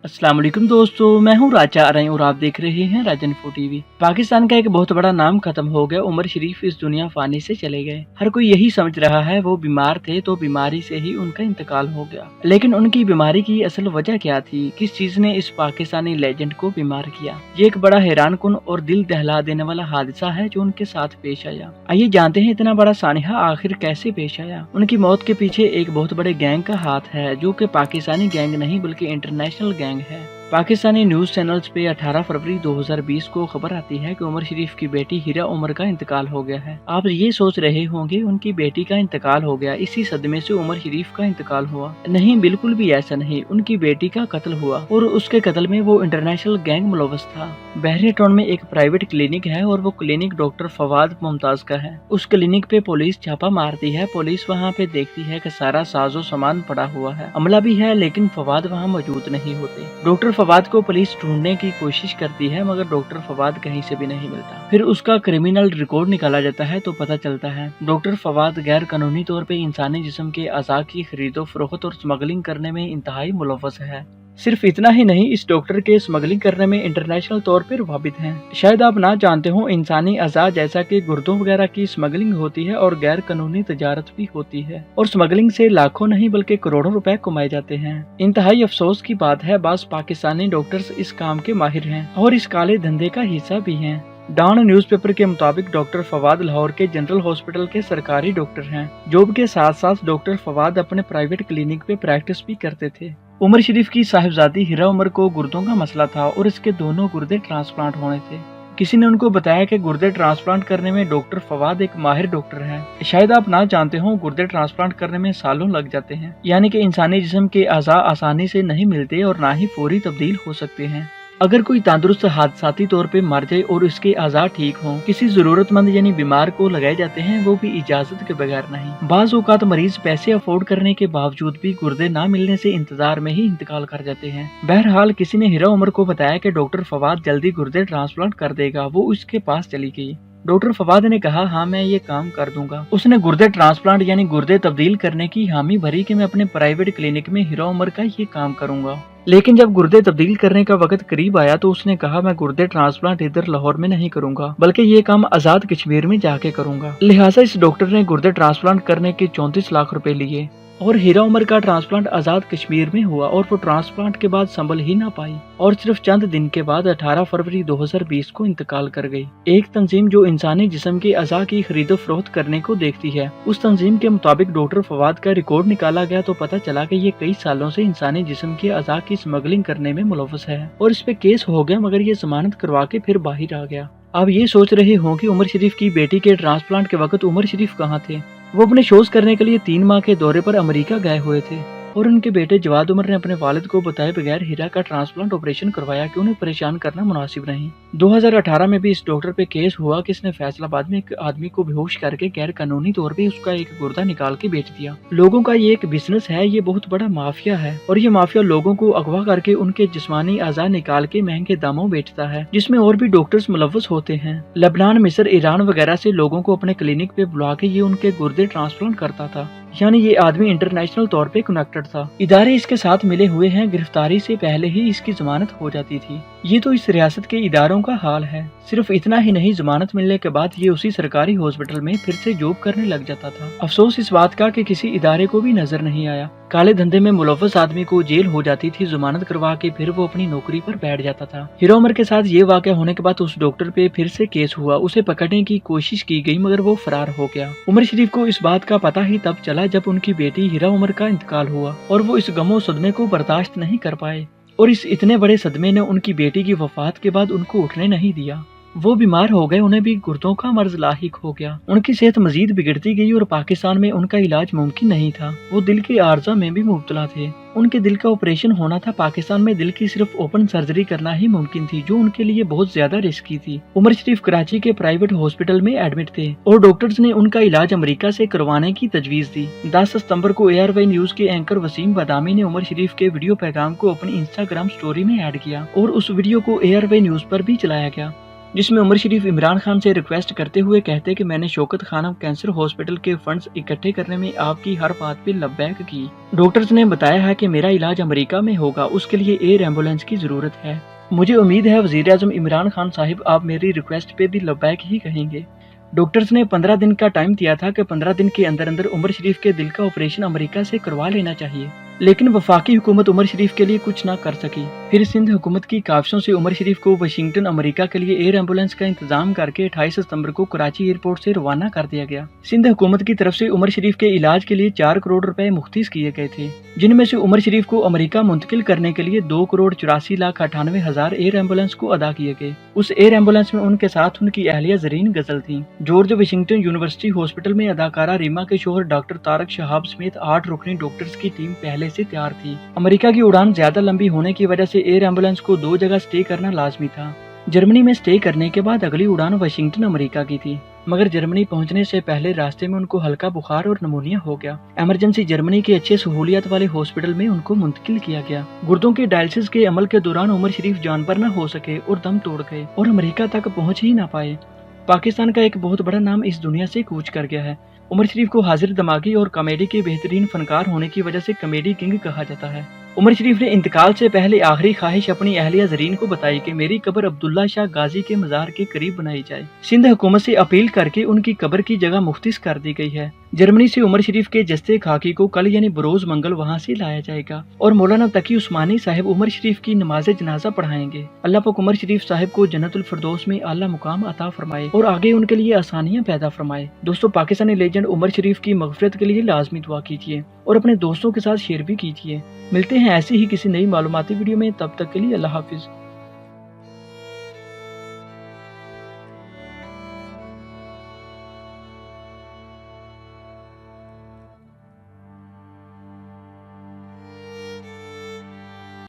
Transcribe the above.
अस्सलाम वालेकुम दोस्तों, मैं हूँ राजा आ रहे और आप देख रहे हैं राजनफो टीवी। पाकिस्तान का एक बहुत बड़ा नाम खत्म हो गया। उमर शरीफ इस दुनिया फानी से चले गए। हर कोई यही समझ रहा है वो बीमार थे तो बीमारी से ही उनका इंतकाल हो गया, लेकिन उनकी बीमारी की असल वजह क्या थी? किस चीज ने इस पाकिस्तानी लेजेंड को बीमार किया? ये एक बड़ा हैरानकुन और दिल दहला देने वाला हादसा है जो उनके साथ पेश आया। आइए जानते हैं इतना बड़ा सानिहा आखिर कैसे पेश आया। उनकी मौत के पीछे एक बहुत बड़े गैंग का हाथ है, जो कि पाकिस्तानी गैंग नहीं बल्कि इंटरनेशनल गैंग है। पाकिस्तानी न्यूज चैनल्स पे 18 फरवरी 2020 को खबर आती है कि उमर शरीफ की बेटी हिरा उमर का इंतकाल हो गया है। आप ये सोच रहे होंगे उनकी बेटी का इंतकाल हो गया, इसी सदमे से उमर शरीफ का इंतकाल हुआ। नहीं, बिल्कुल भी ऐसा नहीं। उनकी बेटी का कत्ल हुआ और उसके कत्ल में वो इंटरनेशनल गैंग मुलव्वस था। बहरिया टाउन में एक प्राइवेट क्लिनिक है और वो क्लिनिक डॉक्टर फवाद मुमताज का है। उस क्लिनिक पे पुलिस छापा मारती है। पुलिस वहाँ पे देखती है कि सारा साजो सामान पड़ा हुआ है, अमला भी है, लेकिन फवाद वहाँ मौजूद नहीं होते। डॉक्टर फवाद को पुलिस ढूंढने की कोशिश करती है, मगर डॉक्टर फवाद कहीं से भी नहीं मिलता। फिर उसका क्रिमिनल रिकॉर्ड निकाला जाता है तो पता चलता है डॉक्टर फवाद गैर कानूनी तौर पे इंसानी जिस्म के अज़ा की खरीदो फरोख्त और स्मगलिंग करने में इंतहाई मुलव्वस है। सिर्फ इतना ही नहीं, इस डॉक्टर के स्मगलिंग करने में इंटरनेशनल तौर पर वाबित हैं। शायद आप ना जानते हो, इंसानी अज़ा जैसा कि गुर्दों वगैरह की स्मगलिंग होती है और गैर कानूनी तजारत भी होती है, और स्मगलिंग से लाखों नहीं बल्कि करोड़ों रुपए कमाए जाते हैं। इंतहाई अफसोस की बात है, बास पाकिस्तानी डॉक्टर्स इस काम के माहिर हैं और इस काले धंधे का हिस्सा भी हैं। डॉन न्यूज़पेपर के मुताबिक डॉक्टर फवाद लाहौर के जनरल हॉस्पिटल के सरकारी डॉक्टर हैं। जॉब के साथ साथ डॉक्टर फवाद अपने प्राइवेट क्लिनिक पे प्रैक्टिस भी करते थे। उमर शरीफ की साहिबजादी हिरा उमर को गुर्दों का मसला था और इसके दोनों गुर्दे ट्रांसप्लांट होने थे। किसी ने उनको बताया कि गुर्दे ट्रांसप्लांट करने में डॉक्टर फवाद एक माहिर डॉक्टर हैं। शायद आप ना जानते हो, गुर्दे ट्रांसप्लांट करने में सालों लग जाते हैं, यानी कि इंसानी जिस्म के अज़ा आसानी से नहीं मिलते और ना ही फौरी तब्दील हो सकते हैं। अगर कोई तंदुरुस्त हादसाती तौर पे मर जाए और उसके अज़ा ठीक हों, किसी जरूरतमंद यानी बीमार को लगाए जाते हैं, वो भी इजाजत के बगैर नहीं। बाज़ औक़ात मरीज पैसे अफोर्ड करने के बावजूद भी गुर्दे ना मिलने से इंतजार में ही इंतकाल कर जाते हैं। बहरहाल किसी ने हिरा उमर को बताया कि डॉक्टर फवाद जल्दी गुर्दे ट्रांसप्लांट कर देगा। वो उसके पास चली गई। डॉक्टर फवाद ने कहा, हाँ मैं ये काम कर दूंगा। उसने गुर्दे ट्रांसप्लांट यानी गुर्दे तब्दील करने की हामी भरी कि मैं अपने प्राइवेट क्लिनिक में हिरा उमर का ये काम करूंगा। लेकिन जब गुर्दे तब्दील करने का वक्त करीब आया तो उसने कहा, मैं गुर्दे ट्रांसप्लांट इधर लाहौर में नहीं करूंगा, बल्कि ये काम आजाद कश्मीर में जाके करूंगा। लिहाजा इस डॉक्टर ने गुर्दे ट्रांसप्लांट करने के 34 लाख रुपए लिए और हिरा उमर का ट्रांसप्लांट आजाद कश्मीर में हुआ और वो ट्रांसप्लांट के बाद संभल ही ना पाई और सिर्फ चंद दिन के बाद 18 फरवरी 2020 को इंतकाल कर गई। एक तंजीम जो इंसानी जिस्म के अज़ा की खरीदो फरोख्त करने को देखती है, उस तंजीम के मुताबिक डॉक्टर फवाद का रिकॉर्ड निकाला गया तो पता चला कि ये कई सालों से इंसानी जिस्म के अज़ा की स्मगलिंग करने में मुलव्वस है और इस पे केस हो गया, मगर ये जमानत करवा के फिर बाहर आ गया। आप ये सोच रहे हो कि उमर शरीफ की बेटी के ट्रांसप्लांट के वक्त उमर शरीफ कहाँ थे? वो अपने शोज करने के लिए 3 माह के दौरे पर अमेरिका गए हुए थे और उनके बेटे जवाद उमर ने अपने वालिद को बताए बगैर हिरा का ट्रांसप्लांट ऑपरेशन करवाया कि उन्हें परेशान करना मुनासिब नहीं। 2018 में भी इस डॉक्टर पे केस हुआ कि इसने फैसलाबाद में एक आदमी को बेहोश करके गैर कानूनी तौर पे उसका एक गुर्दा निकाल के बेच दिया। लोगों का ये एक बिजनेस है, ये बहुत बड़ा माफिया है और ये माफिया लोगों को अगवा करके उनके जिस्मानी अज़ा निकाल के महंगे दामों बेचता है, जिसमें और भी डॉक्टर्स मुलव्वस होते हैं। लेबनान, मिस्र, ईरान वगैरह से लोगों को अपने क्लिनिक पे बुला के ये उनके गुर्दे ट्रांसप्लांट करता था। यानी ये आदमी इंटरनेशनल तौर पे कनेक्टेड था। इदारे इसके साथ मिले हुए हैं, गिरफ्तारी से पहले ही इसकी जमानत हो जाती थी। ये तो इस रियासत के इदारों का हाल है। सिर्फ इतना ही नहीं, जमानत मिलने के बाद ये उसी सरकारी हॉस्पिटल में फिर से जॉब करने लग जाता था। अफसोस इस बात का कि किसी इदारे को भी नजर नहीं आया। काले धंधे में मुलव्वस आदमी को जेल हो जाती थी, जमानत करवा के फिर वो अपनी नौकरी पर बैठ जाता था। हिरा उमर के साथ ये वाक़या होने के बाद उस डॉक्टर पे फिर से केस हुआ। उसे पकड़ने की कोशिश की गई मगर वो फरार हो गया। उमर शरीफ को इस बात का पता ही तब चला जब उनकी बेटी हिरा उमर का इंतकाल हुआ और वो इस गमो सदमे को बर्दाश्त नहीं कर पाए और इस इतने बड़े सदमे ने उनकी बेटी की वफात के बाद उनको उठने नहीं दिया। वो बीमार हो गए, उन्हें भी गुर्दों का मर्ज लाहिक हो गया। उनकी सेहत मजीद बिगड़ती गई और पाकिस्तान में उनका इलाज मुमकिन नहीं था। वो दिल के आर्जा में भी मुब्तला थे। उनके दिल का ऑपरेशन होना था। पाकिस्तान में दिल की सिर्फ ओपन सर्जरी करना ही मुमकिन थी, जो उनके लिए बहुत ज्यादा रिस्की थी। उमर शरीफ कराची के प्राइवेट हॉस्पिटल में एडमिट थे और डॉक्टर्स ने उनका इलाज अमेरिका से करवाने की तजवीज दी। 10 सितंबर को ARY न्यूज के एंकर वसीम बादामी ने उमर शरीफ के वीडियो पैगाम को अपनी इंस्टाग्राम स्टोरी में ऐड किया और उस वीडियो को ARY न्यूज पर भी चलाया गया। جس میں عمر شریف عمران خان سے ریکویسٹ کرتے ہوئے کہتے کہ میں نے شوکت خانہ کینسر ہاسپٹل کے فنڈز اکٹھے کرنے میں آپ کی ہر بات پہ لبیک کی۔ ڈاکٹرز نے بتایا ہے کہ میرا علاج امریکہ میں ہوگا، اس کے لیے ایئر ایمبولینس کی ضرورت ہے۔ مجھے امید ہے وزیر اعظم عمران خان صاحب آپ میری ریکویسٹ پہ بھی لبیک ہی کہیں گے۔ ڈاکٹرز نے 15 دن کا ٹائم دیا تھا کہ 15 دن کے اندر عمر شریف کے دل کا آپریشن امریکہ سے کروا لینا چاہیے، لیکن وفاقی حکومت عمر شریف کے لیے کچھ نہ کر سکی۔ پھر سندھ حکومت کی کاوشوں سے عمر شریف کو واشنگٹن امریکہ کے لیے ایئر ایمبولینس کا انتظام کر کے 28 ستمبر کو کراچی ایئرپورٹ سے روانہ کر دیا گیا۔ سندھ حکومت کی طرف سے عمر شریف کے علاج کے لیے 4 کروڑ روپے مختص کیے گئے تھے، جن میں سے عمر شریف کو امریکہ منتقل کرنے کے لیے 2,84,98,000 ایئر ایمبولینس کو ادا کیے گئے۔ اس ایئر ایمبولینس میں ان کے ساتھ ان کی اہلیہ زرین غزل تھیں۔ جارج واشنگٹن یونیورسٹی ہاسپٹل میں اداکارہ ریما کے شوہر ڈاکٹر طارق شہاب سمیت 8 رکنی ڈاکٹرز کی ٹیم پہلے سے تیار تھی۔ امریکہ کی اڑان زیادہ لمبی ہونے کی وجہ سے ایئر ایمبولینس کو 2 جگہ سٹے کرنا لازمی تھا۔ جرمنی میں سٹے کرنے کے بعد اگلی اڑان واشنگٹن امریکہ کی تھی، مگر جرمنی پہنچنے سے پہلے راستے میں ان کو ہلکا بخار اور نمونیا ہو گیا۔ ایمرجنسی جرمنی کے اچھے سہولیات والے ہاسپٹل میں ان کو منتقل کیا گیا۔ گردوں کے ڈائلسس کے عمل کے دوران عمر شریف جان پر نہ ہو سکے اور دم توڑ گئے اور امریکہ تک پہنچ ہی نہ پائے۔ پاکستان کا ایک بہت بڑا نام اس دنیا سے کوچ کر گیا ہے۔ عمر شریف کو حاضر دماغی اور کامیڈی کے بہترین فنکار ہونے کی وجہ سے کامیڈی کنگ کہا جاتا ہے۔ عمر شریف نے انتقال سے پہلے آخری خواہش اپنی اہلیہ زرین کو بتائی کہ میری قبر عبداللہ شاہ غازی کے مزار کے قریب بنائی جائے۔ سندھ حکومت سے اپیل کر کے ان کی قبر کی جگہ مختص کر دی گئی ہے۔ جرمنی سے عمر شریف کے جستے خاکی کو کل یعنی بروز منگل وہاں سے لایا جائے گا اور مولانا تقی عثمانی صاحب عمر شریف کی نماز جنازہ پڑھائیں گے۔ اللہ پاک عمر شریف صاحب کو جنت الفردوس میں اعلیٰ مقام عطا فرمائے اور آگے ان کے لیے آسانیاں پیدا فرمائے۔ دوستو، پاکستانی لیجنڈ عمر شریف کی مغفرت کے لیے لازمی دعا کیجیے اور اپنے دوستوں کے ساتھ شیئر بھی کیجیے۔ ملتے ہیں ایسی ہی کسی نئی معلوماتی ویڈیو میں، تب تک کے لیے اللہ حافظ۔